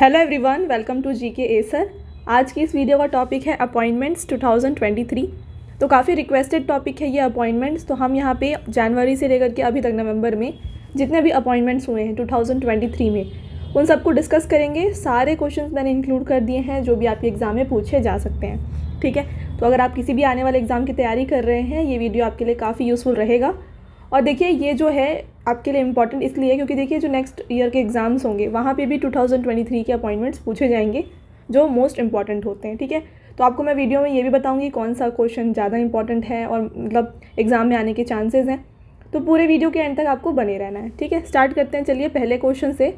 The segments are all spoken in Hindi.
Hello everyone, welcome to GK Acer. आज की इस वीडियो का टॉपिक है अपॉइंटमेंट्स 2023। तो काफ़ी रिक्वेस्टेड टॉपिक है ये अपॉइंटमेंट्स। तो हम यहाँ पे जनवरी से लेकर के अभी तक नवंबर में जितने भी अपॉइंटमेंट्स हुए हैं 2023 में, उन सबको डिस्कस करेंगे। सारे क्वेश्चंस मैंने इंक्लूड कर दिए हैं जो भी आपके एग्ज़ाम में पूछे जा सकते हैं। ठीक है, तो अगर आप किसी भी आने वाले एग्ज़ाम की तैयारी कर रहे हैं, ये वीडियो आपके लिए काफ़ी यूज़फुल रहेगा। और देखिए, ये जो है आपके लिए इम्पॉर्टेंट इसलिए क्योंकि देखिए जो नेक्स्ट ईयर के एग्ज़ाम्स होंगे वहाँ पे भी 2023 के अपॉइंटमेंट्स पूछे जाएंगे जो मोस्ट इंपॉर्टेंट होते हैं। ठीक है, तो आपको मैं वीडियो में ये भी बताऊंगी कौन सा क्वेश्चन ज़्यादा इंपॉर्टेंट है और मतलब एग्ज़ाम में आने के चांसेस हैं। तो पूरे वीडियो के एंड तक आपको बने रहना है। ठीक है, स्टार्ट करते हैं। चलिए पहले क्वेश्चन से।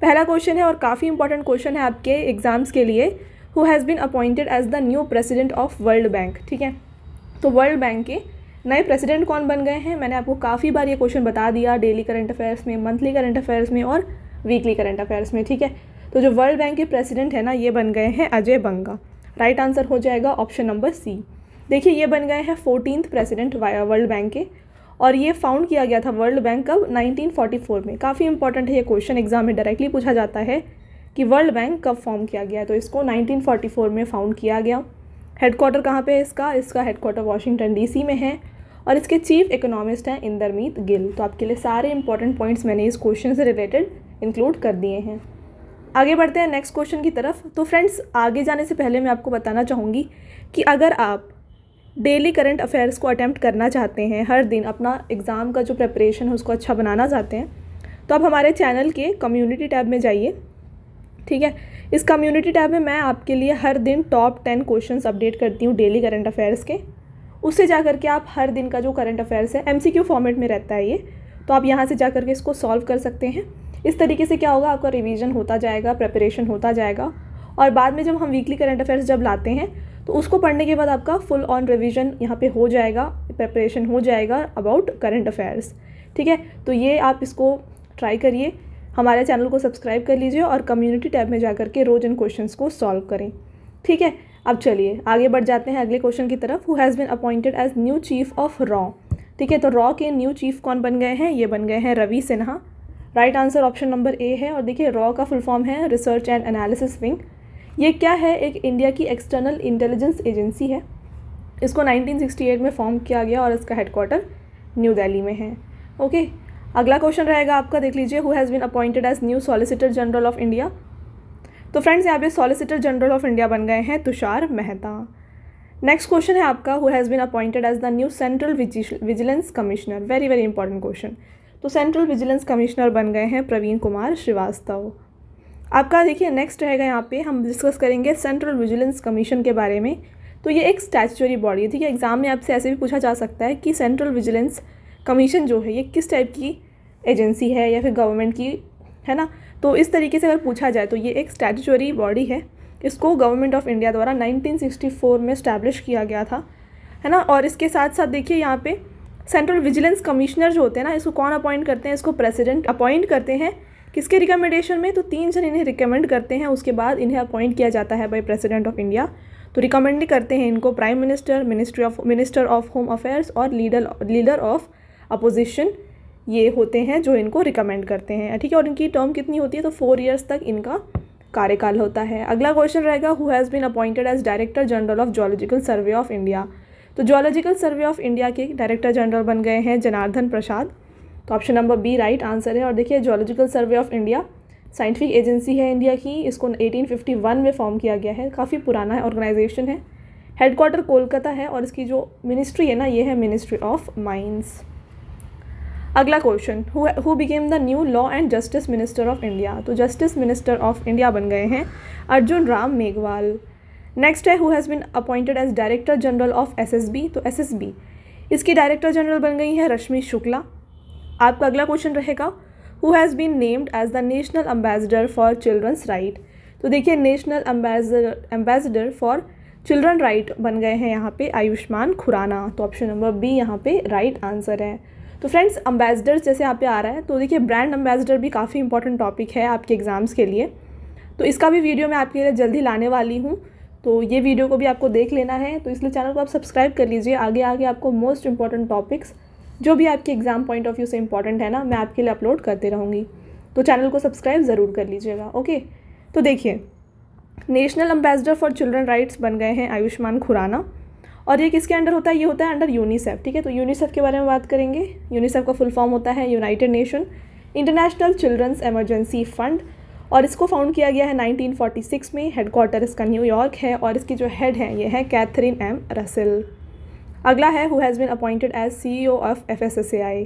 पहला क्वेश्चन है और काफ़ी इंपॉर्टेंट क्वेश्चन है आपके एग्ज़ाम्स के लिए। Who has been appointed as the new president of World Bank. ठीक है, तो वर्ल्ड बैंक के नए प्रेसिडेंट कौन बन गए हैं, मैंने आपको काफ़ी बार ये क्वेश्चन बता दिया, डेली करंट अफेयर्स में, मंथली करंट अफेयर्स में और वीकली करंट अफेयर्स में। ठीक है, तो जो वर्ल्ड बैंक के प्रेसिडेंट है ना, ये बन गए हैं अजय बंगा। राइट आंसर हो जाएगा ऑप्शन नंबर सी। देखिए, ये बन गए हैं 14th प्रेसिडेंट वर्ल्ड बैंक के और ये फाउंड किया गया था वर्ल्ड बैंक कब, 1944 में। काफ़ी इंपॉर्टेंट है ये क्वेश्चन, एग्जाम में डायरेक्टली पूछा जाता है कि वर्ल्ड बैंक कब फॉर्म किया गया है। तो इसको 1944 में फाउंड किया गया। हेडक्वार्टर कहाँ पे है इसका हेडक्वार्टर वाशिंगटन डीसी में है और इसके चीफ इकोनॉमिस्ट हैं इंदरमीत गिल। तो आपके लिए सारे इंपॉर्टेंट पॉइंट्स मैंने इस क्वेश्चन से रिलेटेड इंक्लूड कर दिए हैं। आगे बढ़ते हैं नेक्स्ट क्वेश्चन की तरफ। तो फ्रेंड्स, आगे जाने से पहले मैं आपको बताना चाहूँगी कि अगर आप डेली करंट अफेयर्स को अटैम्प्ट करना चाहते हैं, हर दिन अपना एग्ज़ाम का जो प्रिपरेशन है उसको अच्छा बनाना चाहते हैं, तो आप हमारे चैनल के कम्युनिटी टैब में जाइए। ठीक है, इस कम्युनिटी टैब में मैं आपके लिए हर दिन टॉप 10 क्वेश्चंस अपडेट करती हूँ डेली करंट अफेयर्स के। उससे जा करके आप हर दिन का जो करंट अफेयर्स है एमसीक्यू फॉर्मेट में रहता है ये, तो आप यहाँ से जा करके इसको सॉल्व कर सकते हैं। इस तरीके से क्या होगा, आपका रिवीजन होता जाएगा, प्रिपरेशन होता जाएगा और बाद में जब हम वीकली करंट अफेयर्स जब लाते हैं तो उसको पढ़ने के बाद आपका फुल ऑन रिवीजन यहाँ पे हो जाएगा, प्रिपरेशन हो जाएगा अबाउट करंट अफेयर्स। ठीक है, तो ये आप इसको ट्राई करिए। हमारे चैनल को सब्सक्राइब कर लीजिए और कम्युनिटी टैब में जा करके रोज़ इन क्वेश्चंस को सॉल्व करें। ठीक है, अब चलिए आगे बढ़ जाते हैं अगले क्वेश्चन की तरफ। Who has been appointed as new chief of रॉ। ठीक है, तो रॉ के न्यू चीफ कौन बन गए हैं, ये बन गए हैं Ravi Sinha. Right answer option number A है। और देखिए, रॉ का फुल फॉर्म है रिसर्च एंड एनालिसिस विंग। ये क्या है, एक इंडिया की एक्सटर्नल इंटेलिजेंस एजेंसी है। इसको 1968 में फॉर्म किया गया और इसका हेडक्वार्टर न्यू दिल्ली में है। ओके, अगला क्वेश्चन रहेगा आपका, देख लीजिए। Who has been appointed as new solicitor general of India. तो फ्रेंड्स, यहाँ पे सॉलिसिटर जनरल ऑफ इंडिया बन गए हैं तुषार मेहता। नेक्स्ट क्वेश्चन है आपका, who has been appointed as the new central vigilance commissioner. Very very important question. तो सेंट्रल विजिलेंस कमिश्नर बन गए हैं प्रवीण कुमार श्रीवास्तव। आपका देखिए नेक्स्ट रहेगा, यहाँ पे हम डिस्कस करेंगे सेंट्रल विजिलेंस कमीशन के बारे में। तो ये एक स्टैट्यूटरी बॉडी है। ठीक है, एग्जाम में आपसे ऐसे भी पूछा जा सकता है कि सेंट्रल विजिलेंस कमीशन जो है ये किस टाइप की एजेंसी है या फिर गवर्नमेंट की है ना। तो इस तरीके से अगर पूछा जाए तो ये एक स्टैट्यूटरी बॉडी है। इसको गवर्नमेंट ऑफ इंडिया द्वारा 1964 में इस्टेब्लिश किया गया था, है ना। और इसके साथ साथ देखिए, यहाँ पे सेंट्रल विजिलेंस कमिश्नर जो होते हैं ना, इसको कौन अपॉइंट करते हैं, इसको प्रेसिडेंट अपॉइंट करते हैं। किसके रिकमेंडेशन में, तो 3 जन इन्हें रिकमेंड करते हैं, उसके बाद इन्हें अपॉइंट किया जाता है बाय प्रेसिडेंट ऑफ इंडिया। तो रिकमेंड करते हैं इनको prime minister, minister of home affairs और लीडर ऑफ अपोजिशन, ये होते हैं जो इनको रिकमेंड करते हैं। ठीक है, और इनकी टर्म कितनी होती है, तो 4 ईयर्स तक इनका कार्यकाल होता है। अगला क्वेश्चन रहेगा, who has been appointed as director general of Zoological Survey of India. तो जूलॉजिकल सर्वे ऑफ इंडिया के डायरेक्टर जनरल बन गए हैं जनार्दन प्रसाद। तो option number B right answer है। और देखिए, Zoological Survey of India scientific agency है इंडिया की। इसको 1851 में फॉर्म किया गया है, काफ़ी पुराना ऑर्गेनाइजेशन है। हेडक्वार्टर कोलकाता है और इसकी जो मिनिस्ट्री है ना, ये है मिनिस्ट्री ऑफ माइंस। अगला question, who became the new law and justice minister of India. तो जस्टिस मिनिस्टर ऑफ इंडिया बन गए हैं अर्जुन राम मेघवाल। नेक्स्ट है, who has been appointed as director general of SSB. तो एसएसबी, इसकी डायरेक्टर जनरल बन गई हैं रश्मि शुक्ला। आपका अगला क्वेश्चन रहेगा, who has been named as the national ambassador for children's right. तो देखिए, national ambassador for children right बन गए हैं यहाँ पे आयुष्मान खुराना। तो ऑप्शन नंबर बी यहाँ पे राइट आंसर है। तो फ्रेंड्स, अम्बेसडर्स जैसे यहाँ पे आ रहा है, तो देखिए ब्रांड अम्बेसडर भी काफ़ी इंपॉर्टेंट टॉपिक है आपके एग्ज़ाम्स के लिए। तो इसका भी वीडियो मैं आपके लिए जल्दी लाने वाली हूँ, तो ये वीडियो को भी आपको देख लेना है। तो इसलिए चैनल को आप सब्सक्राइब कर लीजिए। आगे आगे आपको मोस्ट इंपॉर्टेंट टॉपिक्स जो भी आपके एग्ज़ाम पॉइंट ऑफ व्यू से इंपॉर्टेंट है ना, मैं आपके लिए अपलोड करते रहूँगी। तो चैनल को सब्सक्राइब ज़रूर कर लीजिएगा। ओके, तो देखिए, national ambassador for children rights बन गए हैं आयुष्मान खुराना, और ये किसके अंडर होता है? ये होता है अंडर यूनिसेफ। ठीक है, तो यूनिसेफ के बारे में बात करेंगे। यूनिसेफ का फुल फॉर्म होता है United Nation International Children's Emergency Fund, और इसको फाउंड किया गया है 1946 में। हेडक्वार्टर इसका न्यूयॉर्क है, और इसकी जो हेड है ये है कैथरीन एम रसेल। अगला है who has been appointed as CEO of FSSAI।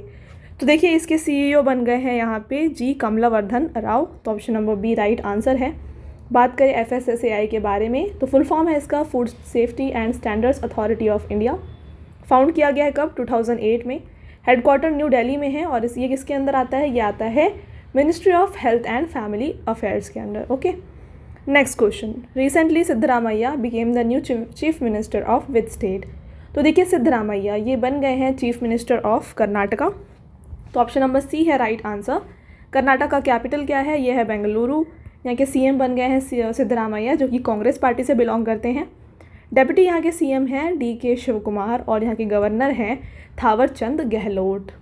तो देखिए, इसके CEO बन गए हैं यहाँ पे जी कमलावर्धन राव, तो option number B right answer है। बात करें FSSAI के बारे में, तो फुल फॉर्म है इसका food safety and standards authority of India. Found किया गया है कब? 2008 में। हेडक्वार्टर न्यू दिल्ली में है, और ये किसके अंदर आता है? ये आता है ministry of health and family affairs के अंदर। Okay, next question. Recently Siddaramaiah became the new chief minister of which state. तो देखिए, सिद्धरामैया ये बन गए हैं चीफ मिनिस्टर ऑफ कर्नाटका, तो ऑप्शन नंबर सी है राइट आंसर। कर्नाटक का कैपिटल क्या है? ये है बेंगलुरु। यहाँ के CM बन गए हैं सिद्धरामैया, जो कि कांग्रेस पार्टी से बिलोंग करते हैं। डेप्यूटी यहाँ के CM हैं DK शिवकुमार, और यहाँ के गवर्नर हैं थावरचंद गहलोत।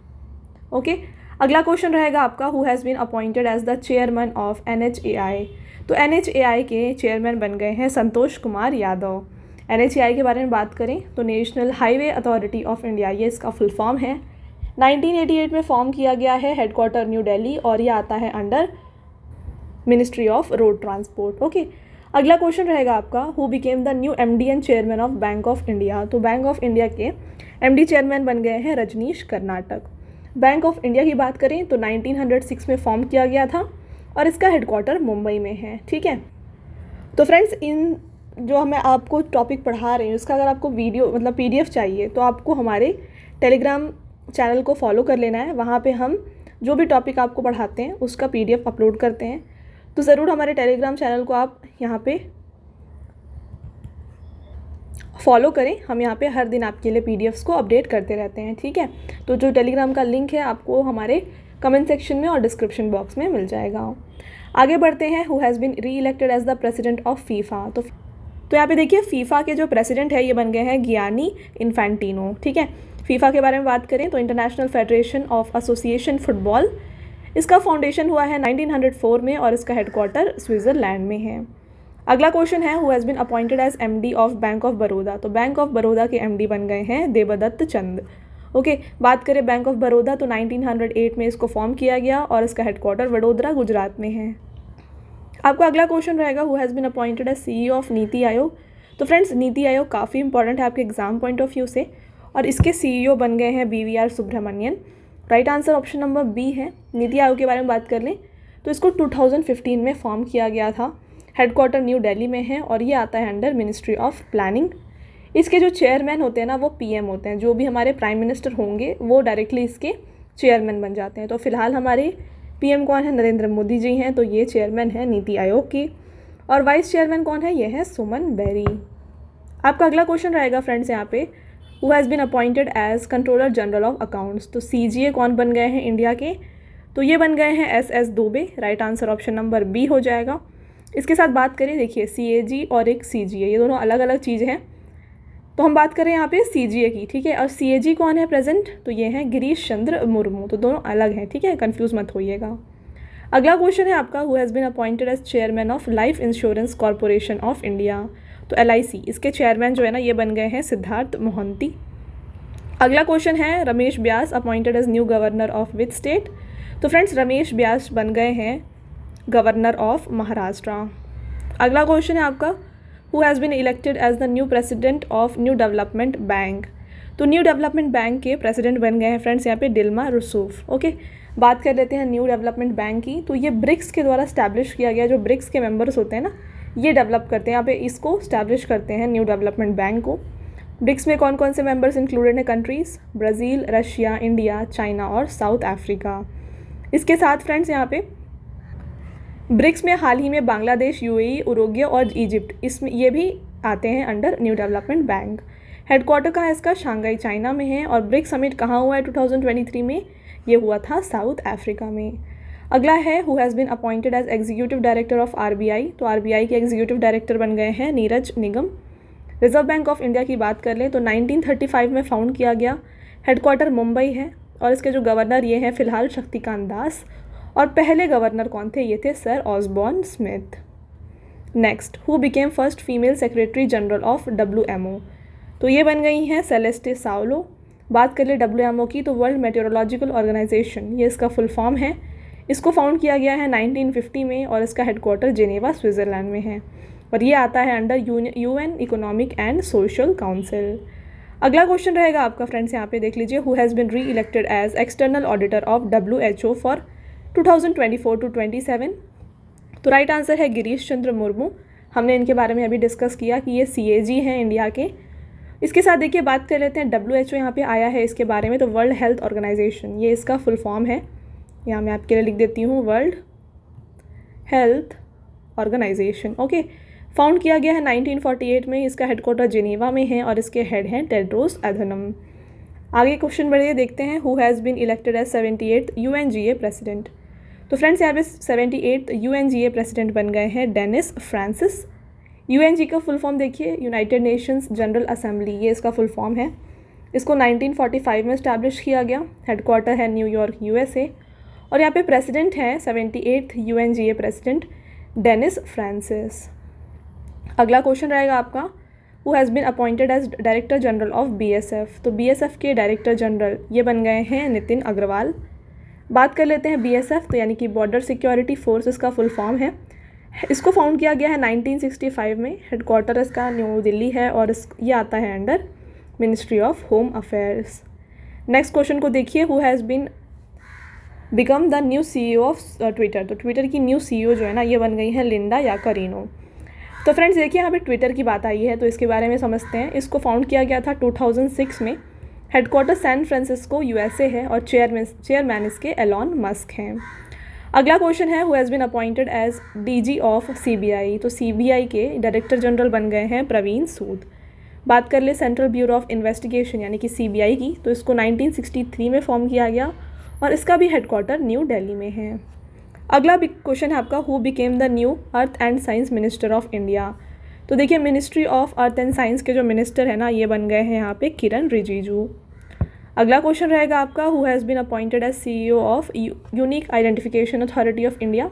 ओके, अगला क्वेश्चन रहेगा आपका, who has been appointed as the chairman of NHAI। तो NHAI के चेयरमैन बन गए हैं संतोष कुमार यादव। NHAI के बारे में बात करें तो national highway authority of India, ये इसका फुल फॉर्म है। 1988 में फॉर्म किया गया है, हेडक्वार्टर न्यू दिल्ली, और ये आता है under ministry of road transport. Okay, अगला क्वेश्चन रहेगा आपका, who became the new MD and chairman of Bank of India. तो बैंक ऑफ इंडिया के MD चेयरमैन बन गए हैं Rajneesh Karnatak. Bank of India की बात करें तो 1906 में फॉर्म किया गया था, और इसका हेडक्वार्टर मुंबई में है। ठीक है, तो फ्रेंड्स, इन जो मैं आपको टॉपिक पढ़ा रही हूँ इसका अगर आपको वीडियो मतलब PDF चाहिए तो आपको हमारे टेलीग्राम चैनल को फॉलो कर लेना है। वहाँ पे हम जो भी टॉपिक आपको पढ़ाते हैं उसका PDF अपलोड करते हैं, तो ज़रूर हमारे टेलीग्राम चैनल को आप यहाँ पे फॉलो करें। हम यहाँ पे हर दिन आपके लिए PDFs को अपडेट करते रहते हैं। ठीक है, तो जो टेलीग्राम का लिंक है आपको हमारे कमेंट सेक्शन में और डिस्क्रिप्शन बॉक्स में मिल जाएगा। आगे बढ़ते हैं, who has been reelected as the president of FIFA. तो यहाँ पे देखिए, फीफा के जो प्रेसिडेंट है ये बन गए हैं गियानी इन्फेंटिनो। ठीक है, फीफा के बारे में बात करें तो international federation of association football, इसका फाउंडेशन हुआ है 1904 में, और इसका हेडक्वार्टर स्विट्ज़रलैंड में है। अगला क्वेश्चन है, who has been appointed as MD of Bank of Baroda. तो बैंक ऑफ बड़ौदा के MD बन गए हैं देवदत्त चंद। ओके, बात करें बैंक ऑफ बड़ौदा तो 1908 में इसको फॉर्म किया गया, और इसका हेडक्वार्टर वडोदरा गुजरात में है। आपका अगला क्वेश्चन रहेगा, who has been appointed as CEO of NITI Aayog. तो फ्रेंड्स, नीति आयोग काफ़ी इंपॉर्टेंट है आपके एग्जाम पॉइंट ऑफ व्यू से, और इसके CEO बन गए हैं BVR Subrahmanyam. Right answer option number B है। नीति आयोग के बारे में बात कर लें तो इसको 2015 में फॉर्म किया गया था, हेडक्वार्टर न्यू दिल्ली में है, और ये आता है अंडर मिनिस्ट्री ऑफ प्लानिंग। इसके जो चेयरमैन होते हैं ना वो PM होते हैं, जो भी हमारे प्राइम मिनिस्टर होंगे वो डायरेक्टली इसके चेयरमैन बन जाते हैं। तो फिलहाल हमारे PM कौन है? नरेंद्र मोदी जी हैं, तो ये चेयरमैन है नीति आयोग की। और वाइस चेयरमैन कौन है? ये है सुमन बेरी। आपका अगला क्वेश्चन रहेगा फ्रेंड्स यहाँ पे, who has been appointed as controller general of accounts. तो CGA कौन बन गए हैं इंडिया के? तो ये बन गए हैं SS Dubey. Right answer option number B हो जाएगा। इसके साथ बात करें, देखिए CAG और एक CGA, ये दोनों अलग अलग चीज़ें हैं। तो हम बात करें यहाँ पे CGA की। ठीक है, और CAG कौन है प्रेजेंट? तो ये हैं गिरीश चंद्र मुर्मू। तो दोनों अलग हैं। ठीक है, कंफ्यूज मत होइएगा। अगला क्वेश्चन है आपका, who has been appointed as chairman of Life Insurance Corporation of India. तो LIC, इसके चेयरमैन जो है ना ये बन गए हैं सिद्धार्थ मोहंती। अगला क्वेश्चन है, Ramesh Vyas appointed as new governor of which state. तो फ्रेंड्स, रमेश व्यास बन गए हैं गवर्नर ऑफ महाराष्ट्र। अगला क्वेश्चन है आपका, who has been elected as the new president of New Development Bank. तो न्यू डेवलपमेंट बैंक के प्रेसिडेंट बन गए हैं फ्रेंड्स यहाँ पे दिल्मा रूसूफ। ओके, बात कर लेते हैं न्यू डेवलपमेंट बैंक की। तो ये ब्रिक्स के द्वारा स्टैब्लिश किया गया, जो ब्रिक्स के मेंबर्स होते हैं ना ये डेवलप करते हैं, यहाँ पे इसको स्टैब्लिश करते हैं न्यू डेवलपमेंट बैंक को। ब्रिक्स में कौन कौन से मेंबर्स इंक्लूडेड हैं? Countries Brazil, Russia, India, China और साउथ अफ्रीका। इसके साथ फ्रेंड्स यहाँ पे ब्रिक्स में हाल ही में बांग्लादेश, UAE, उरुग्वे और इजिप्ट, इसमें ये भी आते हैं under new Development bank. Headquarter कहाँ है इसका? शंघाई चाइना में है। और ब्रिक्स समिट कहाँ हुआ है 2023 में? ये हुआ था साउथ अफ्रीका में। अगला है, who has been appointed as executive director of RBI। तो RBI के एग्जीक्यूटिव डायरेक्टर बन गए हैं Neeraj Nigam. Reserve Bank of India की बात कर लें तो 1935 में फाउंड किया गया, हेडक्वार्टर मुंबई है, और इसके जो गवर्नर ये हैं फिलहाल शक्तिकांत दास। और पहले गवर्नर कौन थे? ये थे sir Osborne Smith. Next, who became first female secretary general of WMO? तो ये बन गई हैं सेलेस्टे साउलो। बात कर ले WMO की तो वर्ल्ड मेटेरोलॉजिकल ऑर्गेनाइजेशन, ये इसका फुल फॉर्म है। इसको फाउंड किया गया है 1950 में और इसका हेडक्वार्टर जेनेवा स्विट्ज़रलैंड में है और ये आता है under UN economic and social council. अगला क्वेश्चन रहेगा आपका फ्रेंड्स, यहाँ पे देख लीजिए, who has been reelected as external auditor of WHO for 2024 to 27? तो राइट आंसर है गिरीश चंद्र मुर्मू। हमने इनके बारे में अभी डिस्कस किया कि ये CAG हैं इंडिया के। इसके साथ देखिए बात कर लेते हैं WHO यहाँ पे आया है इसके बारे में, तो वर्ल्ड हेल्थ ऑर्गेनाइजेशन, ये इसका फुल फॉर्म है। यहाँ मैं आपके लिए लिख देती हूँ, World Health Organization. Okay, found किया गया है 1948 में। इसका हेडक्वार्टर जिनेवा में है और इसके हेड हैं टेड्रोस एधनम। आगे क्वेश्चन बढ़िए देखते हैं, who has been elected as 78th UNGA president? तो फ्रेंड्स यहाँ पे 78th UNGA प्रेसिडेंट बन गए हैं डेनिस फ्रांसिस। UNG का फुल फॉर्म देखिए, यूनाइटेड नेशंस जनरल असेंबली, ये इसका फुल फॉर्म है। इसको 1945 में इस्टेब्लिश किया गया। हेडक्वार्टर है न्यूयॉर्क USA और यहाँ पे प्रेसिडेंट हैं 78th UNGA president Dennis Francis. अगला क्वेश्चन रहेगा आपका, who has been appointed as director general of BSF? तो BSF के डायरेक्टर जनरल ये बन गए हैं नितिन अग्रवाल। बात कर लेते हैं BSF, तो यानी कि बॉर्डर सिक्योरिटी फोर्स इसका फुल फॉर्म है। इसको फाउंड किया गया है 1965 में। हेडक्वार्टर इसका न्यू दिल्ली है और ये आता है under ministry of home affairs. Next question को देखिए, who has been become the new CEO of Twitter? तो ट्विटर की न्यू CEO जो है ना, ये बन गई है लिंडा याकारिनो। तो फ्रेंड्स देखिए यहाँ पे ट्विटर की बात आई है तो इसके बारे में समझते हैं। इसको फाउंड किया गया था 2006 में। हेडक्वार्टर सैन फ्रांसिस्को USA है और चेयरमैन इसके एलॉन मस्क हैं। अगला क्वेश्चन है, who has been appointed as DG of CBI? तो CBI के डायरेक्टर जनरल बन गए हैं प्रवीण सूद। बात कर ले सेंट्रल ब्यूरो ऑफ इन्वेस्टिगेशन यानी कि CBI की, तो इसको 1963 में फॉर्म किया गया और इसका भी हेडक्वार्टर न्यू दिल्ली में है। अगला बिग क्वेश्चन है आपका, who became the new earth and science minister of India? तो देखिए ministry of earth and science के जो मिनिस्टर है ना, ये बन गए हैं यहाँ पे किरण रिजिजू। अगला क्वेश्चन रहेगा आपका, who has been appointed as CEO of Unique Identification Authority of India?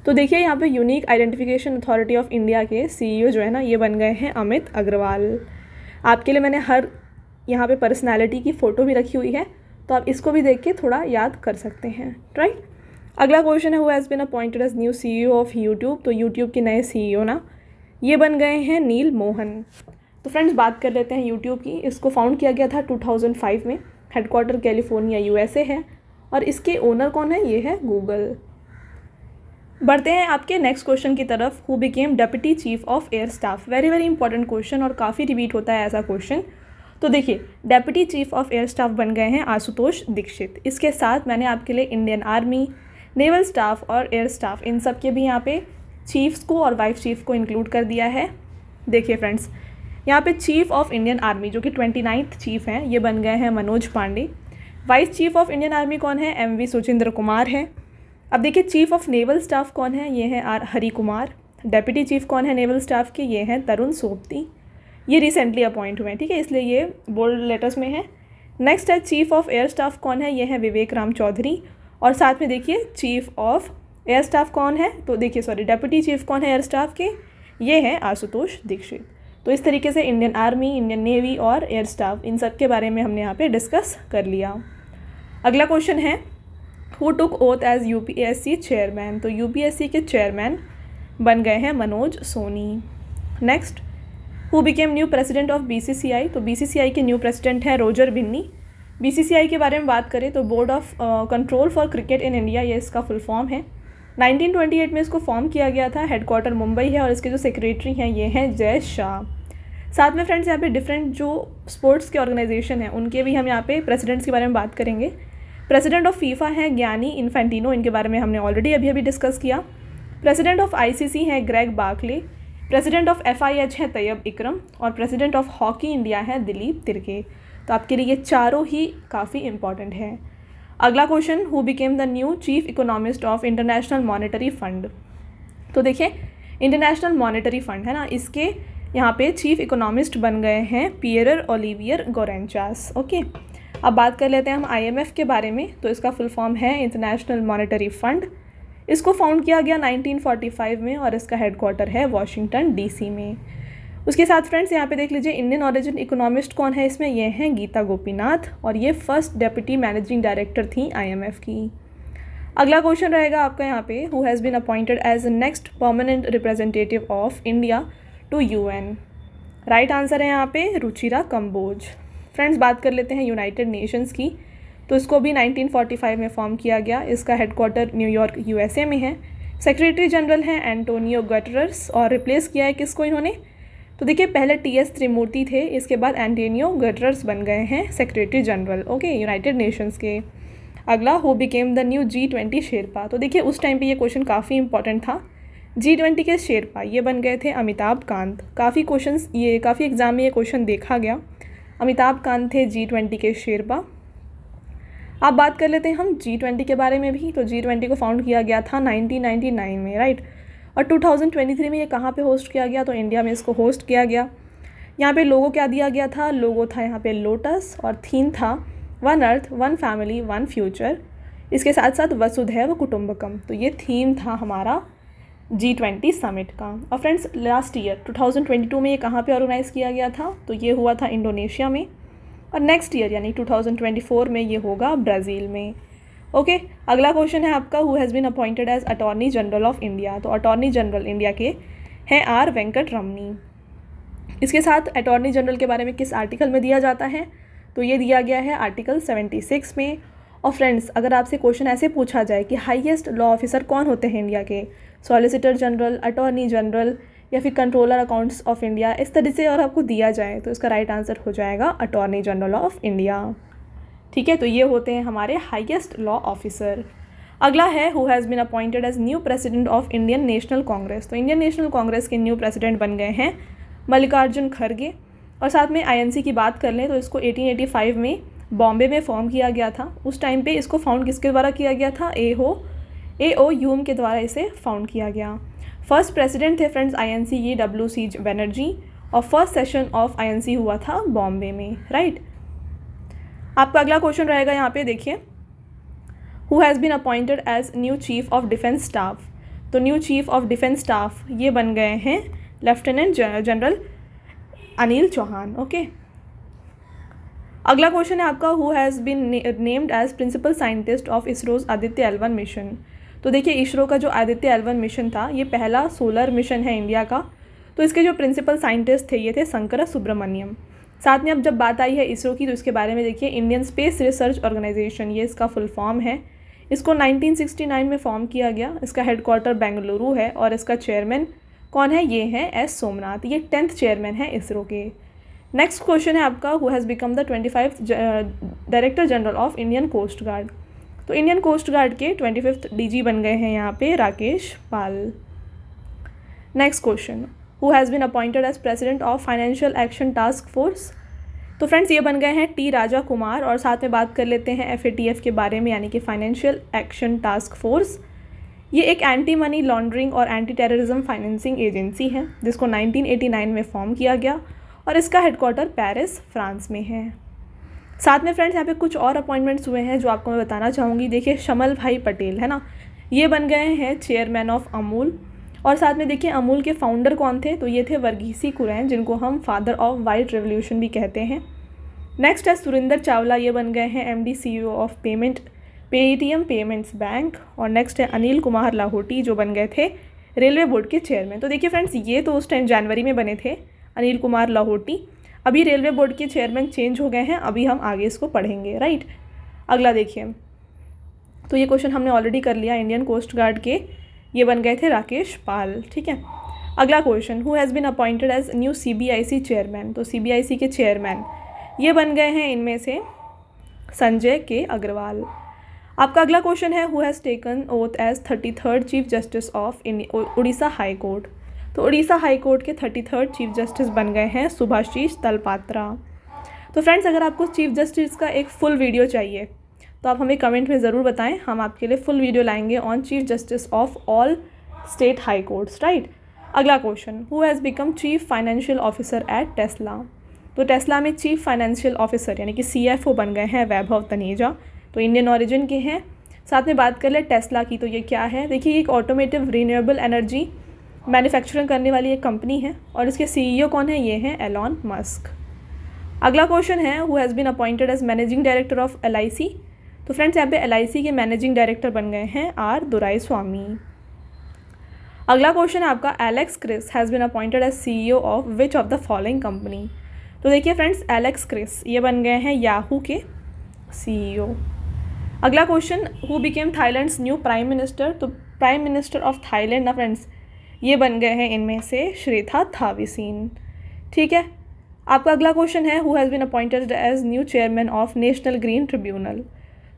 तो देखिए यहाँ पे Unique Identification Authority of India के CEO जो है ना, ये बन गए हैं अमित अग्रवाल। आपके लिए मैंने हर यहाँ पे पर्सनैलिटी की फ़ोटो भी रखी हुई है, तो आप इसको भी देख के थोड़ा याद कर सकते हैं, राइट। अगला क्वेश्चन है, who has been appointed as new CEO of YouTube? तो यूट्यूब के नए CEO ना, ये बन गए हैं नील मोहन। तो फ्रेंड्स बात कर लेते हैं यूट्यूब की। इसको फाउंड किया गया था 2005 में। हेडक्वार्टर कैलिफोर्निया USA है और इसके ओनर कौन है? ये है गूगल। बढ़ते हैं आपके नेक्स्ट क्वेश्चन की तरफ, who became deputy chief of air staff? Very very important question और काफ़ी रिपीट होता है ऐसा क्वेश्चन। तो देखिए deputy chief of air staff बन गए हैं आशुतोष दीक्षित। इसके साथ मैंने आपके लिए इंडियन आर्मी, नेवल स्टाफ और एयर स्टाफ, इन सब के भी यहाँ पे चीफ्स को और वाइस चीफ को इंक्लूड कर दिया है। देखिए फ्रेंड्स, यहाँ पे चीफ ऑफ इंडियन आर्मी जो कि 29th चीफ हैं, ये बन गए हैं Manoj Pandey. Vice chief of Indian army कौन है? MV सुचिंद्र कुमार है। अब देखिए चीफ ऑफ नेवल स्टाफ कौन है? ये है हरि कुमार। डेप्यूटी चीफ कौन है नेवल स्टाफ के? ये हैं तरुण सोबती। ये रिसेंटली अपॉइंट हुए हैं, ठीक है, इसलिए ये बोल्ड लेटर्स में है। नेक्स्ट है चीफ ऑफ एयर स्टाफ कौन है? ये है विवेक राम चौधरी। और साथ में देखिए चीफ ऑफ एयर स्टाफ कौन है? तो देखिए डेप्यूटी चीफ कौन है एयर स्टाफ के? ये हैं आशुतोष दीक्षित। तो इस तरीके से इंडियन आर्मी, इंडियन नेवी और एयर स्टाफ, इन सब के बारे में हमने यहाँ पे डिस्कस कर लिया। अगला क्वेश्चन है, who took oath as UPSC chairman? तो UPSC के चेयरमैन बन गए हैं Manoj Soni. Next, who became new president of BCCI? तो BCCI के न्यू प्रेसिडेंट हैं रोजर बिन्नी। BCCI के बारे में बात करें तो board of control for cricket in India, ये इसका फुल फॉर्म है। 1928 में इसको फॉर्म किया गया था। हेडक्वार्टर मुंबई है और इसके जो सेक्रेटरी हैं ये हैं जय शाह। साथ में फ्रेंड्स यहाँ पे डिफरेंट जो स्पोर्ट्स के ऑर्गेनाइजेशन हैं उनके भी हम यहाँ पे प्रेसिडेंट्स के बारे में बात करेंगे। प्रेसिडेंट ऑफ फीफा है ज्ञानी इन्फेंटिनो, इनके बारे में हमने ऑलरेडी अभी डिस्कस किया। प्रेसिडेंट ऑफ ICC है Greg Barclay. President of FIH है तैयब इकरम और प्रेसिडेंट ऑफ हॉकी इंडिया है दिलीप तिर्के। तो आपके लिए ये चारों ही काफ़ी इंपॉर्टेंट है। अगला question, who became the new chief economist of international monetary fund? तो देखिए इंटरनेशनल मॉनेटरी फंड है ना, इसके यहाँ पे चीफ इकोनॉमिस्ट बन गए हैं पियरर ओलिवियर गोरेंचास। ओके, अब बात कर लेते हैं हम IMF के बारे में। तो इसका फुल फॉर्म है इंटरनेशनल मॉनेटरी फंड। इसको फाउंड किया गया 1945 में और इसका हेडक्वार्टर है वॉशिंगटन डीसी में। उसके साथ फ्रेंड्स यहाँ पे देख लीजिए इंडियन ऑरिजिन इकोनॉमिस्ट कौन है इसमें, ये हैं गीता गोपीनाथ और ये फर्स्ट डेप्यूटी मैनेजिंग डायरेक्टर थी IMF की। अगला क्वेश्चन रहेगा आपका यहाँ पे, who has been appointed as next permanent representative of India to UN। Right answer है यहाँ पे रुचिरा कंबोज। फ्रेंड्स बात कर लेते हैं यूनाइटेड नेशंस की, तो इसको भी 1945 में फॉर्म किया गया। इसका हेडक्वार्टर न्यूयॉर्क USA में है। सेक्रेटरी जनरल हैं एंटोनियो गटरस और रिप्लेस किया है किसको इन्होंने, तो देखिए पहले TS त्रिमूर्ति थे, इसके बाद एंटोनियो गटरस बन गए हैं secretary general okay United Nations के। अगला, who became the new G20 Sherpa. तो देखिए उस टाइम पे ये क्वेश्चन काफ़ी इंपॉर्टेंट था। G20 के शेरपा ये बन गए थे अमिताभ कांत। काफ़ी एग्जाम में ये क्वेश्चन देखा गया। अमिताभ कांत थे G20 के शेरपा। अब बात कर लेते हैं हम G20 के बारे में भी। तो G20 को फाउंड किया गया था 1999 में, राइट। और 2023 में ये कहाँ पे होस्ट किया गया, तो इंडिया में इसको होस्ट किया गया। यहाँ पे लोगो क्या दिया गया था, लोगो था यहाँ पे लोटस और थीम था one earth one family one future. इसके साथ साथ वसुधैव कुटुंबकम, तो ये थीम था हमारा G20 समिट का। और फ्रेंड्स लास्ट ईयर 2022 में ये कहाँ पे ऑर्गेनाइज़ किया गया था, तो ये हुआ था इंडोनेशिया में। और नेक्स्ट ईयर यानी 2024 में ये होगा ब्राज़ील में ओके। अगला क्वेश्चन है आपका, who has been appointed as attorney general of India. तो अटॉर्नी जनरल इंडिया के हैं R वेंकट रमनी। इसके साथ अटॉर्नी जनरल के बारे में किस आर्टिकल में दिया जाता है, तो ये दिया गया है आर्टिकल 76 में। और फ्रेंड्स अगर आपसे क्वेश्चन ऐसे पूछा जाए कि हाईएस्ट लॉ ऑफिसर कौन होते हैं इंडिया के, सॉलिसिटर जनरल, अटॉर्नी जनरल या फिर कंट्रोलर अकाउंट्स ऑफ इंडिया, इस तरह से और आपको दिया जाए तो इसका राइट आंसर हो जाएगा अटॉर्नी जनरल ऑफ इंडिया। ठीक है, तो ये होते हैं हमारे हाईएस्ट लॉ ऑफिसर। अगला है, who has been appointed as new president of Indian national congress. तो इंडियन नेशनल कांग्रेस के न्यू प्रेसिडेंट बन गए हैं मल्लिकार्जुन खड़गे। और साथ में INC की बात कर लें तो इसको 1885 में बॉम्बे में फॉर्म किया गया था। उस टाइम पे इसको फाउंड किसके द्वारा किया गया था, A.O. ह्यूम के द्वारा इसे फाउंड किया गया। फर्स्ट प्रेसिडेंट थे फ्रेंड्स INC ये W.C. बनर्जी और फर्स्ट सेशन ऑफ INC हुआ था बॉम्बे में, राइट। आपका अगला क्वेश्चन रहेगा यहाँ पे देखिए, who has been appointed as new chief of defence staff. तो new chief of defence staff ये बन गए हैं lieutenant general Anil Chauhan okay. अगला क्वेश्चन है आपका, who has been named as principal scientist of ISRO's Aditya L1 mission. तो देखिए इसरो का जो आदित्य L1 मिशन था ये पहला सोलर मिशन है इंडिया का। तो इसके जो प्रिंसिपल साइंटिस्ट थे ये थे शंकर सुब्रमण्यम। साथ में अब जब बात आई है इसरो की तो इसके बारे में देखिए, इंडियन स्पेस रिसर्च ऑर्गेनाइजेशन ये इसका फुल फॉर्म है। इसको 1969 में फॉर्म किया गया। इसका हेडक्वार्टर बेंगलुरु है और इसका चेयरमैन कौन है, ये हैं S सोमनाथ। ये 10th चेयरमैन है इसरो के। नेक्स्ट क्वेश्चन है आपका, who has become the 25th director general of Indian coast guard. तो इंडियन कोस्ट गार्ड के 25th DG बन गए हैं यहाँ पे Rakesh Pal. Next question, who has been appointed as president of financial action task force. तो फ्रेंड्स ये बन गए हैं T राजा कुमार। और साथ में बात कर लेते हैं FATF के बारे में यानी कि फाइनेंशियल एक्शन टास्क फोर्स। ये एक एंटी मनी लॉन्ड्रिंग और एंटी टेररिज्म फाइनेंसिंग एजेंसी है जिसको 1989 में फॉर्म किया गया और इसका हेडक्वार्टर पेरिस फ्रांस में है। साथ में फ्रेंड्स यहाँ पे कुछ और अपॉइंटमेंट्स हुए हैं जो आपको मैं बताना चाहूँगी। देखिए शमल भाई पटेल है ना, ये बन गए हैं चेयरमैन ऑफ अमूल। और साथ में देखिए अमूल के फाउंडर कौन थे, तो ये थे वर्गीसी कुरैन जिनको हम फादर ऑफ वाइट रेवोल्यूशन भी कहते हैं। नेक्स्ट है सुरिंदर चावला, ये बन गए हैं MD CEO of Paytm payments bank. और नेक्स्ट है अनिल कुमार लाहौटी जो बन गए थे रेलवे बोर्ड के चेयरमैन। तो देखिए फ्रेंड्स ये तो उस टाइम जनवरी में बने थे अनिल कुमार लाहौटी। अभी रेलवे बोर्ड के चेयरमैन चेंज हो गए हैं, अभी हम आगे इसको पढ़ेंगे, राइट। अगला देखिए, तो ये क्वेश्चन हमने ऑलरेडी कर लिया। इंडियन कोस्ट गार्ड के ये बन गए थे राकेश पाल, ठीक है। अगला question, who has been appointed as new CBIC chairman. तो CBIC के चेयरमैन ये बन गए हैं इनमें से संजय के अग्रवाल। आपका अगला क्वेश्चन है, who has taken oath as 33rd chief justice of Orissa high court. तो उड़ीसा हाई कोर्ट के 33rd चीफ जस्टिस बन गए हैं सुभाषीष तलपात्रा। तो फ्रेंड्स अगर आपको चीफ जस्टिस का एक फुल वीडियो चाहिए तो आप हमें कमेंट में ज़रूर बताएं, हम आपके लिए फुल वीडियो लाएंगे on chief justice of all state high courts, right. अगला question, who has become chief financial officer at Tesla. तो टेस्ला में चीफ फाइनेंशियल ऑफिसर यानी कि CFO बन गए हैं वैभव तनेजा। तो इंडियन ऑरिजिन के हैं। साथ में बात कर ले टेस्ला की, तो ये क्या है, देखिए ये एक ऑटोमेटिव रिन्यूएबल एनर्जी मैन्युफैक्चरिंग करने वाली एक कंपनी है और इसके CEO कौन है, ये हैं एलॉन मस्क। अगला क्वेश्चन है who has been appointed as managing director of LIC। तो फ्रेंड्स यहाँ पे LIC के मैनेजिंग डायरेक्टर बन गए हैं R दोराईस्वामी। अगला क्वेश्चन है आपका Alex Kris has been appointed as CEO of which of the following company. तो देखिए फ्रेंड्स एलेक्स क्रिस ये बन गए हैं याहू के CEO। अगला question who became Thailand's new prime minister. तो प्राइम मिनिस्टर ऑफ थाईलैंड ना फ्रेंड्स ये बन गए हैं इनमें से श्रेथा थाविसीन। ठीक है, आपका अगला क्वेश्चन है who has been appointed as new chairman of national green tribunal.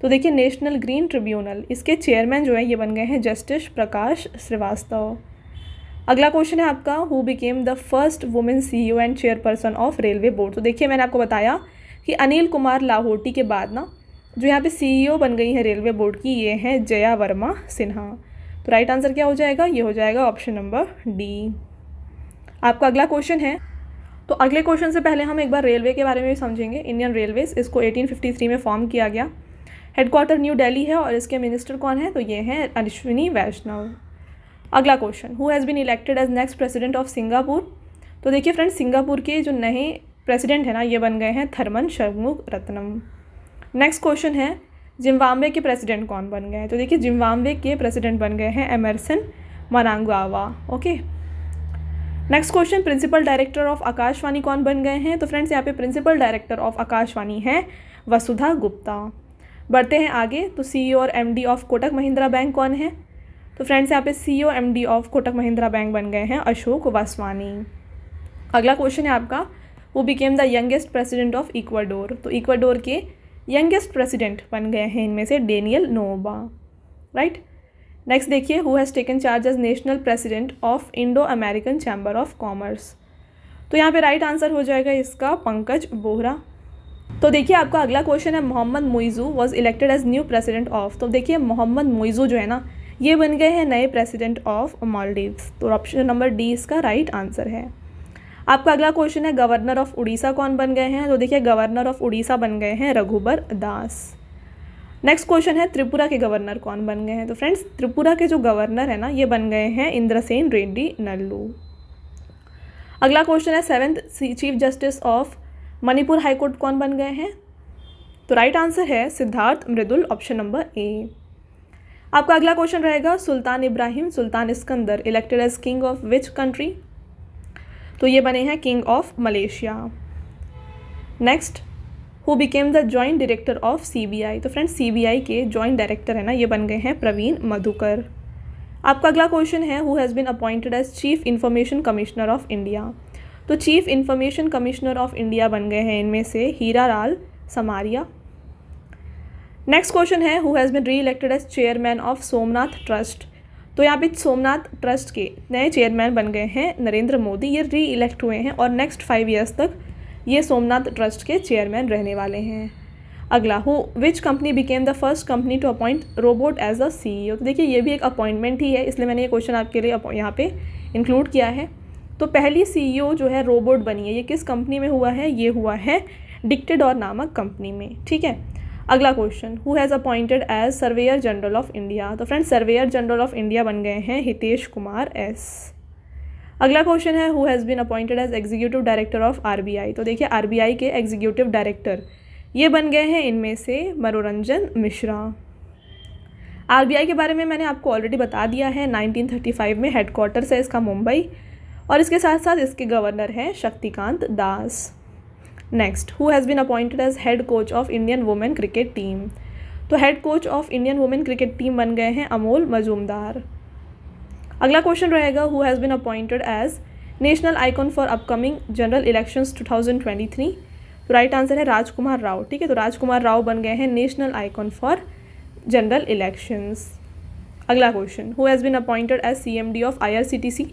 तो देखिए नेशनल ग्रीन ट्रिब्यूनल इसके चेयरमैन जो है ये बन गए हैं जस्टिस प्रकाश श्रीवास्तव। अगला क्वेश्चन है आपका who became the first women CEO and chairperson of railway board. तो देखिए मैंने आपको बताया कि अनिल कुमार लाहोटी के बाद ना जो यहाँ पे CEO बन गई है रेलवे बोर्ड की, ये हैं जया वर्मा सिन्हा। तो राइट आंसर क्या हो जाएगा, ये हो जाएगा ऑप्शन नंबर D। आपका अगला क्वेश्चन है, तो अगले क्वेश्चन से पहले हम एक बार रेलवे के बारे में भी समझेंगे। इंडियन रेलवेज इसको 1853 में फॉर्म किया गया। हेडक्वार्टर न्यू दिल्ली है और इसके मिनिस्टर कौन है, तो ये हैं अश्विनी वैष्णव। अगला question who has been elected as next president of Singapore. तो देखिए फ्रेंड्स सिंगापुर के जो नए प्रेसिडेंट है ना ये बन गए हैं थर्मन शंमुगरत्नम। नेक्स्ट क्वेश्चन है जिम्बाब्वे के प्रेसिडेंट कौन बन गए हैं। तो देखिए जिम्बाब्वे के प्रेसिडेंट बन गए हैं Emmerson Mnangagwa. Okay, next question principal director of Akashvani कौन बन गए हैं। तो फ्रेंड्स यहाँ पे प्रिंसिपल डायरेक्टर ऑफ आकाशवाणी हैं वसुधा गुप्ता। बढ़ते हैं आगे, तो CEO और MD of Kotak Mahindra bank कौन है। तो फ्रेंड्स यहाँ पे CEO MD of Kotak Mahindra bank बन गए हैं अशोक वासवानी। अगला क्वेश्चन है आपका who became the youngest president of Ecuador. तो इक्वाडोर के यंगेस्ट प्रेसिडेंट बन गए हैं इनमें से डेनियल नोबा। राइट, नेक्स्ट देखिए who has taken charge as national president of Indo American chamber of commerce. तो यहाँ पे राइट आंसर हो जाएगा इसका पंकज बोहरा। तो देखिए आपका अगला क्वेश्चन है Mohammed Muizzu was elected as new president of. तो देखिए मोहम्मद मुइज़ू जो है ना ये बन गए हैं नए प्रेसिडेंट ऑफ मालदीव्स। तो ऑप्शन नंबर D इसका राइट आंसर है। आपका अगला क्वेश्चन है गवर्नर ऑफ उड़ीसा कौन बन गए हैं। तो देखिए गवर्नर ऑफ उड़ीसा बन गए हैं रघुबर दास। नेक्स्ट क्वेश्चन है त्रिपुरा के गवर्नर कौन बन गए हैं। तो फ्रेंड्स त्रिपुरा के जो गवर्नर है ना ये बन गए हैं इंद्रसेन रेड्डी नल्लू। अगला क्वेश्चन है 7th chief justice of Manipur high court कौन बन गए हैं। तो राइट आंसर है Siddharth Mridul, option number A। आपका अगला क्वेश्चन रहेगा Sultan Ibrahim Sultan Iskandar elected as king of which country. तो ये बने हैं king of Malaysia. Next who became the joint director of CBI। तो फ्रेंड्स CBI के जॉइंट डायरेक्टर है ना ये बन गए हैं प्रवीण मधुकर। आपका अगला क्वेश्चन है who has been appointed as chief information commissioner of India. तो chief information commissioner of India बन गए हैं इनमें से हीरालाल समारिया। नेक्स्ट क्वेश्चन है who has been reelected as chairman of Somnath trust. तो यहाँ पे सोमनाथ ट्रस्ट के नए चेयरमैन बन गए हैं नरेंद्र मोदी। ये री इलेक्ट हुए हैं और नेक्स्ट 5 ईयर्स तक ये सोमनाथ ट्रस्ट के चेयरमैन रहने वाले हैं। अगला who which company became the first company to appoint robot as a CEO। तो देखिए ये भी एक अपॉइंटमेंट ही है, इसलिए मैंने ये क्वेश्चन आपके लिए यहाँ पे इंक्लूड किया है। तो पहली CEO जो है रोबोट बनी है ये किस कंपनी में हुआ है, ये हुआ है डिक्टेडोर नामक कंपनी में। ठीक है, अगला question who has appointed as surveyor general of India. तो friends surveyor general of India बन गए हैं हितेश कुमार S। अगला क्वेश्चन है who has been appointed as executive director of RBI। तो देखिए RBI के एग्जीक्यूटिव डायरेक्टर ये बन गए हैं इनमें से मनोरंजन मिश्रा। RBI के बारे में मैंने आपको ऑलरेडी बता दिया है, 1935 में हेडक्वार्टर्स है इसका मुंबई और इसके साथ साथ इसके गवर्नर हैं Shaktikanta Das. Next who has been appointed as head coach of Indian women cricket team. तो head coach of Indian women cricket team बन गए हैं अमोल मजूमदार। अगला क्वेश्चन रहेगा who has been appointed as national icon for upcoming general elections 2023। तो राइट आंसर है राजकुमार राव। ठीक है, तो राजकुमार राव बन गए हैं national icon for general elections. अगला question who has been appointed as CMD of IRCTC।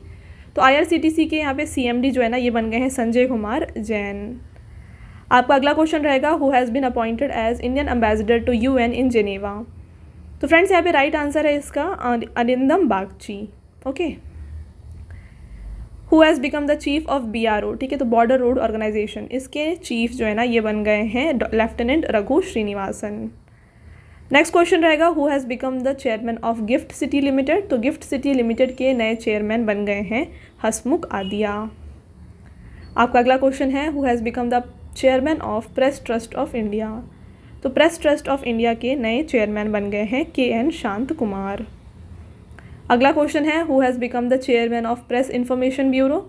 तो IRCTC के यहाँ पे CMD जो है ना ये बन गए हैं संजय कुमार जैन। आपका अगला क्वेश्चन रहेगा who has been appointed as Indian ambassador to UN in Geneva. तो फ्रेंड्स यहाँ पे राइट आंसर है इसका Arindam Bagchi. Okay, who has become the chief of BRO। ठीक है, तो बॉर्डर रोड ऑर्गेनाइजेशन इसके चीफ जो है ना ये बन गए हैं lieutenant Raghu Srinivasan. Next question रहेगा who has become the chairman of gift city limited. तो गिफ्ट सिटी लिमिटेड के नए चेयरमैन बन गए हैं हसमुख आदिया। आपका अगला क्वेश्चन है who has become the chairman of press trust of India. तो प्रेस ट्रस्ट ऑफ इंडिया के नए चेयरमैन बन गए हैं KN शांत कुमार। अगला क्वेश्चन है who has become the chairman of press information bureau.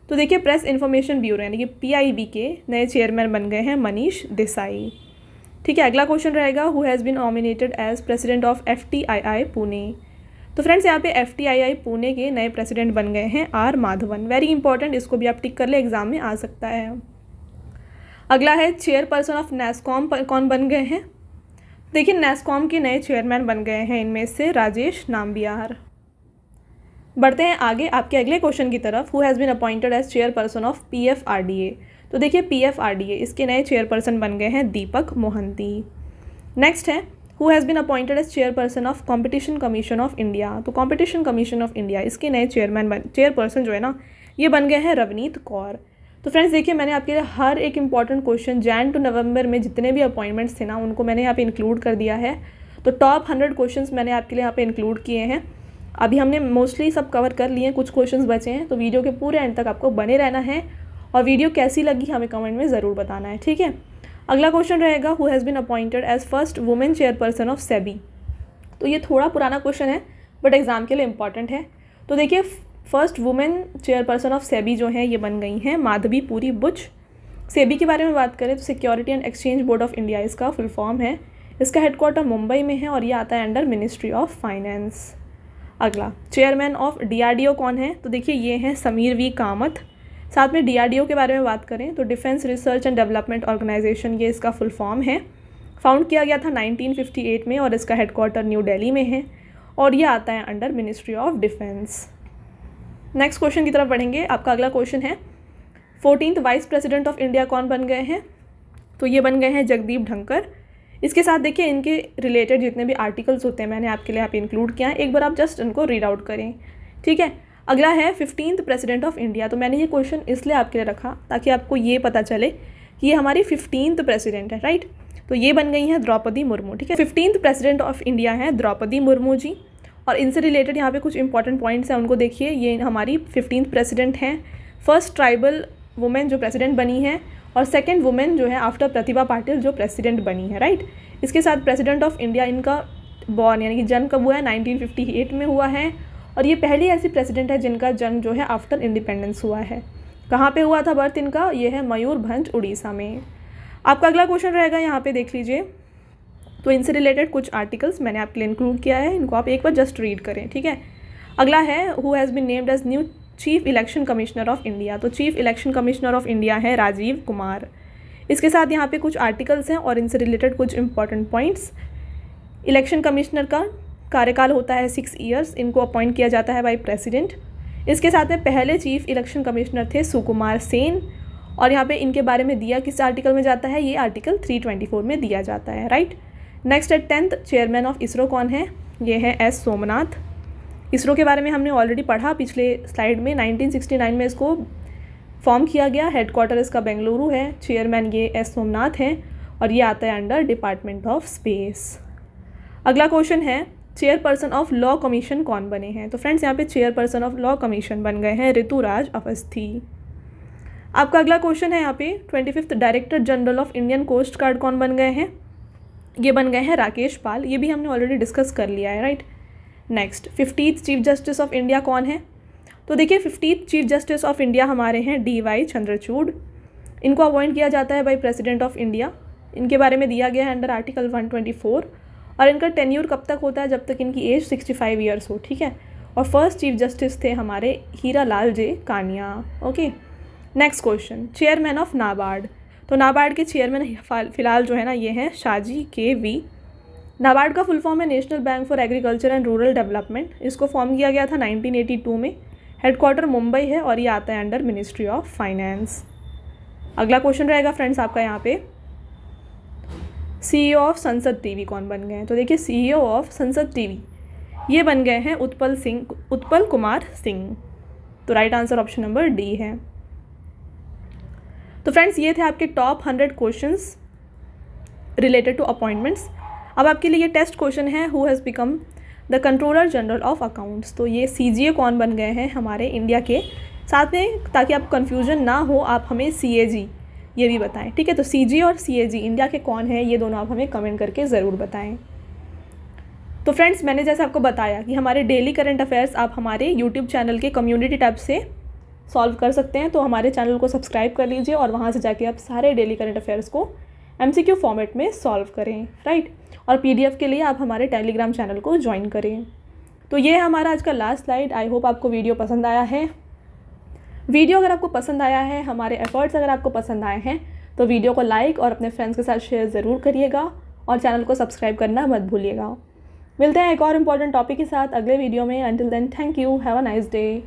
तो देखिए प्रेस इन्फॉर्मेशन ब्यूरो यानी कि PIB के नए चेयरमैन बन गए हैं मनीष देसाई। ठीक है, अगला क्वेश्चन रहेगा who has been nominated as president of FTII Pune. तो फ्रेंड्स यहाँ पे FTII पुणे के नए प्रेसिडेंट बन गए हैं R माधवन। वेरी इंपॉर्टेंट, इसको भी आप टिक कर ले, एग्जाम में आ सकता है। अगला है चेयरपर्सन ऑफ NASSCOM कौन बन गए हैं। देखिए NASSCOM के नए चेयरमैन बन गए हैं इनमें से राजेश नाम्बियार। बढ़ते हैं आगे आपके अगले क्वेश्चन की तरफ। Who has been appointed as chairperson of PFRDA। तो देखिए PFRDA इसके नए चेयरपर्सन बन गए हैं दीपक मोहंती। नेक्स्ट है who has been appointed as chairperson of competition commission of India. तो कॉम्पिटिशन कमीशन ऑफ इंडिया इसके नए चेयरपर्सन जो है ना ये बन गए हैं रवनीत कौर। तो फ्रेंड्स देखिए मैंने आपके लिए हर एक इंपॉर्टेंट क्वेश्चन जैन टू नवंबर में जितने भी अपॉइंटमेंट्स थे ना उनको मैंने यहाँ पे इंक्लूड कर दिया है। तो टॉप 100 क्वेश्चंस मैंने आपके लिए यहाँ पे इंक्लूड किए हैं। अभी हमने मोस्टली सब कवर कर लिए हैं, कुछ क्वेश्चंस बचे हैं, तो वीडियो के पूरे एंड तक आपको बने रहना है और वीडियो कैसी लगी हमें कमेंट में ज़रूर बताना है। ठीक है, अगला क्वेश्चन रहेगा who has been appointed as first women chairperson of SEBI. तो ये थोड़ा पुराना क्वेश्चन है बट एग्जाम के लिए इंपॉर्टेंट है। तो देखिए first women chairperson of SEBI जो है ये बन गई हैं माधवी पुरी बुच। सेबी के बारे में बात करें तो security and exchange board of India इसका फुल फॉर्म है। इसका हेडक्वार्टर मुंबई में है और ये आता है अंडर मिनिस्ट्री ऑफ फाइनेंस। अगला चेयरमैन ऑफ DRDO कौन है। तो देखिए ये हैं समीर V कामत। साथ में DRDO के बारे में बात करें तो defence research and development organisation ये इसका फुल फॉर्म है। फाउंड किया गया था 1958 में और इसका हेडक्वार्टर न्यू दिल्ली में है और ये आता है under ministry of defence. Next question की तरफ बढ़ेंगे। आपका अगला क्वेश्चन है 14th vice president of India कौन बन गए हैं। तो ये बन गए हैं जगदीप धनखड़। इसके साथ देखिए इनके रिलेटेड जितने भी आर्टिकल्स होते हैं मैंने आपके लिए यहाँ पे इंक्लूड किया है, एक बार आप जस्ट इनको रीड आउट करें। ठीक है, अगला है 15th प्रेसिडेंट ऑफ इंडिया। तो मैंने ये क्वेश्चन इसलिए आपके लिए रखा ताकि आपको ये पता चले कि ये हमारी 15th प्रेसिडेंट है, राइट। तो ये बन गई हैं द्रौपदी मुर्मू। ठीक है, 15th प्रेसिडेंट ऑफ इंडिया हैं द्रौपदी मुर्मू जी। और इनसे रिलेटेड यहाँ पे कुछ इंपॉर्टेंट पॉइंट्स हैं उनको देखिए। ये हमारी 15th प्रेसिडेंट हैं, फर्स्ट ट्राइबल वुमेन जो प्रेसिडेंट बनी है और सेकंड वुमेन जो है आफ्टर प्रतिभा पाटिल जो प्रेसिडेंट बनी है, राइट। इसके साथ प्रेसिडेंट ऑफ इंडिया इनका बॉर्न यानी कि जन्म कब हुआ है 1958 में हुआ है और ये पहली ऐसी प्रेसिडेंट है जिनका जन्म जो है आफ्टर इंडिपेंडेंस हुआ है। कहाँ पे हुआ था बर्थ इनका, ये है मयूरभंज उड़ीसा में। आपका अगला क्वेश्चन रहेगा यहाँ पे देख लीजिए। तो इनसे रिलेटेड कुछ आर्टिकल्स मैंने आपके लिए इंक्लूड किया है, इनको आप एक बार जस्ट रीड करें। ठीक है, अगला है who has been named as new chief election commissioner of India. तो chief election commissioner of India है राजीव कुमार। इसके साथ यहाँ पे कुछ आर्टिकल्स हैं और इनसे रिलेटेड कुछ इंपॉर्टेंट पॉइंट्स। इलेक्शन कमिश्नर का कार्यकाल होता है 6 ईयर्स, इनको अपॉइंट किया जाता है बाय प्रेसिडेंट। इसके साथ में पहले चीफ इलेक्शन कमिश्नर थे सुकुमार सेन और यहाँ पे इनके बारे में दिया किस आर्टिकल में जाता है, ये आर्टिकल 324 में दिया जाता है, राइट। नेक्स्ट है 10th चेयरमैन ऑफ इसरो कौन है, ये है S सोमनाथ। इसरो के बारे में हमने ऑलरेडी पढ़ा पिछले स्लाइड में। 1969 में इसको फॉर्म किया गया, हेडक्वार्टर इसका बेंगलुरु है, चेयरमैन ये S सोमनाथ हैं और ये आता है अंडर डिपार्टमेंट ऑफ स्पेस। अगला क्वेश्चन है चेयरपर्सन ऑफ लॉ कमीशन कौन बने हैं। तो फ्रेंड्स यहाँ पे चेयरपर्सन ऑफ लॉ कमीशन बन गए हैं ऋतुराज अवस्थी। आपका अगला क्वेश्चन है यहाँ पे 25th director general of Indian coast guard कौन बन गए हैं, ये बन गए हैं राकेश पाल। ये भी हमने ऑलरेडी डिस्कस कर लिया है, right. Next 50th chief justice of India कौन है। तो देखिए 50th chief justice of India हमारे हैं DY चंद्रचूड़। इनको अपॉइंट किया जाता है बाय प्रेसिडेंट ऑफ इंडिया। इनके बारे में दिया गया है अंडर आर्टिकल 124 और इनका टेन्यूर कब तक होता है, जब तक इनकी एज 65 ईयर्स हो। ठीक है, और फर्स्ट चीफ जस्टिस थे हमारे Hira Lal J Kania. Okay, next question chairman of NABARD. तो नाबार्ड के चेयरमैन फिलहाल जो है ना ये हैं शाजी KV। नाबार्ड का फुल फॉर्म है national bank for agriculture and rural development. इसको फॉर्म किया गया था 1982 में, हेडक्वार्टर मुंबई है और ये आता है अंडर मिनिस्ट्री ऑफ फाइनेंस। अगला क्वेश्चन रहेगा फ्रेंड्स आपका यहाँ पे CEO ऑफ संसद टीवी कौन बन गए हैं। तो देखिए CEO ऑफ संसद टीवी ये बन गए हैं उत्पल कुमार सिंह। तो right answer option number D है। तो फ्रेंड्स ये थे आपके top 100 questions related to appointments. अब आपके लिए ये टेस्ट क्वेश्चन है, who has become the controller general of accounts. तो ये CGA कौन बन गए हैं हमारे इंडिया के, साथ में ताकि आप कन्फ्यूजन ना हो आप हमें CAG ये भी बताएं, ठीक है। तो CGA और CAG इंडिया के कौन हैं ये दोनों आप हमें कमेंट करके ज़रूर बताएं। तो फ्रेंड्स, मैंने जैसे आपको बताया कि हमारे डेली करंट अफेयर्स आप हमारे यूट्यूब चैनल के कम्युनिटी टैब से सॉल्व कर सकते हैं। तो हमारे चैनल को सब्सक्राइब कर लीजिए और वहाँ से जाके आप सारे डेली करंट अफेयर्स को MCQ फॉर्मेट में सॉल्व करें, राइट। और PDF के लिए आप हमारे टेलीग्राम चैनल को ज्वाइन करें। तो ये है हमारा आज का लास्ट स्लाइड। आई होप आपको वीडियो पसंद आया है। वीडियो अगर आपको पसंद आया है, हमारे एफर्ट्स अगर आपको पसंद आए हैं, तो वीडियो को लाइक और अपने फ्रेंड्स के साथ शेयर ज़रूर करिएगा और चैनल को सब्सक्राइब करना मत भूलिएगा। मिलते हैं एक और इम्पॉर्टेंट टॉपिक के साथ अगले वीडियो में। Until then, thank you, have a nice day.